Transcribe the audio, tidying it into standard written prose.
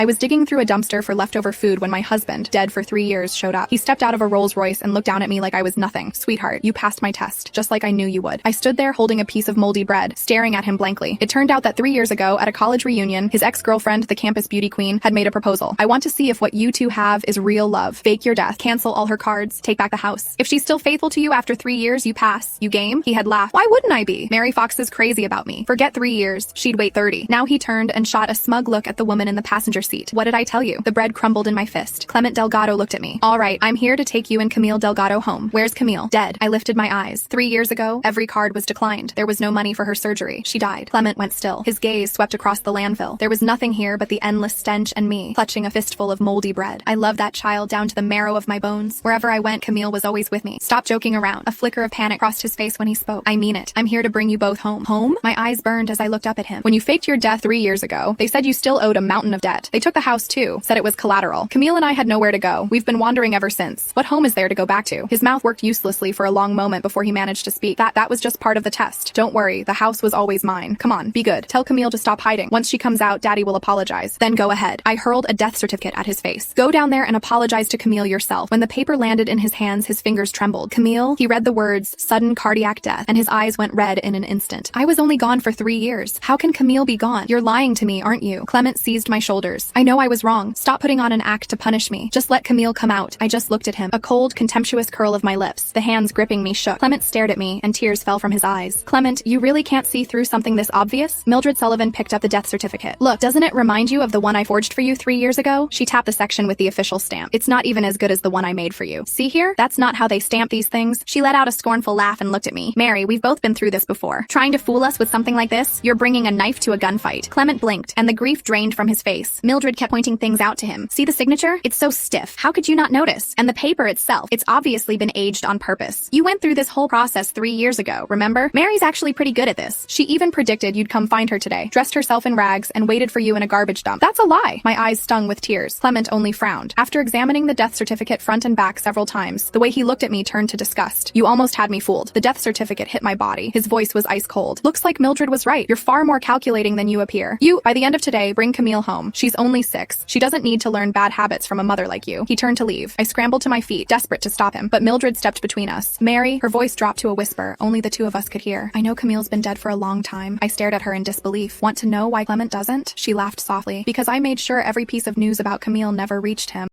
I was digging through a dumpster for leftover food when my husband, dead for 3 years, showed up. He stepped out of a Rolls Royce and looked down at me like I was nothing. Sweetheart, you passed my test, just like I knew you would. I stood there holding a piece of moldy bread, staring at him blankly. It turned out that 3 years ago, at a college reunion, his ex-girlfriend, the campus beauty queen, had made a proposal. I want to see if what you two have is real love. Fake your death, cancel all her cards, take back the house. If she's still faithful to you after 3 years, you pass. You game? He had laughed. Why wouldn't I be? Mary Fox is crazy about me. Forget 3 years. She'd wait 30. Now he turned and shot a smug look at the woman in the passenger seat. What did I tell you? The bread crumbled in my fist. Clement Delgado looked at me. All right, I'm here to take you and Camille Delgado home. Where's Camille? Dead. I lifted my eyes. 3 years ago, every card was declined. There was no money for her surgery. She died. Clement went still. His gaze swept across the landfill. There was nothing here but the endless stench and me, clutching a fistful of moldy bread. I loved that child down to the marrow of my bones. Wherever I went, Camille was always with me. Stop joking around. A flicker of panic crossed his face when he spoke. I mean it. I'm here to bring you both home. Home? My eyes burned as I looked up at him. When you faked your death 3 years ago, they said you still owed a mountain of debt. They took the house too, said it was collateral. Camille and I had nowhere to go. We've been wandering ever since. What home is there to go back to? His mouth worked uselessly for a long moment before he managed to speak. That was just part of the test. Don't worry, the house was always mine. Come on, be good. Tell Camille to stop hiding. Once she comes out, Daddy will apologize. Then go ahead. I hurled a death certificate at his face. Go down there and apologize to Camille yourself. When the paper landed in his hands, his fingers trembled. Camille, he read the words, sudden cardiac death, and his eyes went red in an instant. I was only gone for 3 years. How can Camille be gone? You're lying to me, aren't you? Clement seized my shoulders. I know I was wrong. Stop putting on an act to punish me. Just let Camille come out. I just looked at him. A cold, contemptuous curl of my lips. The hands gripping me shook. Clement stared at me, and tears fell from his eyes. Clement, you really can't see through something this obvious? Mildred Sullivan picked up the death certificate. Look, doesn't it remind you of the one I forged for you 3 years ago? She tapped the section with the official stamp. It's not even as good as the one I made for you. See here? That's not how they stamp these things. She let out a scornful laugh and looked at me. Mary, we've both been through this before. Trying to fool us with something like this? You're bringing a knife to a gunfight. Clement blinked, and the grief drained from his face. Mildred kept pointing things out to him. See the signature? It's so stiff. How could you not notice? And the paper itself, it's obviously been aged on purpose. You went through this whole process 3 years ago, remember? Mary's actually pretty good at this. She even predicted you'd come find her today, dressed herself in rags, and waited for you in a garbage dump. That's a lie. My eyes stung with tears. Clement only frowned. After examining the death certificate front and back several times, the way he looked at me turned to disgust. You almost had me fooled. The death certificate hit my body. His voice was ice cold. Looks like Mildred was right. You're far more calculating than you appear. By the end of today, bring Camille home. She's only 6. She doesn't need to learn bad habits from a mother like you. He turned to leave. I scrambled to my feet, desperate to stop him, but Mildred stepped between us. Mary, her voice dropped to a whisper, only the two of us could hear. I know Camille's been dead for a long time. I stared at her in disbelief. Want to know why Clement doesn't? She laughed softly. Because I made sure every piece of news about Camille never reached him.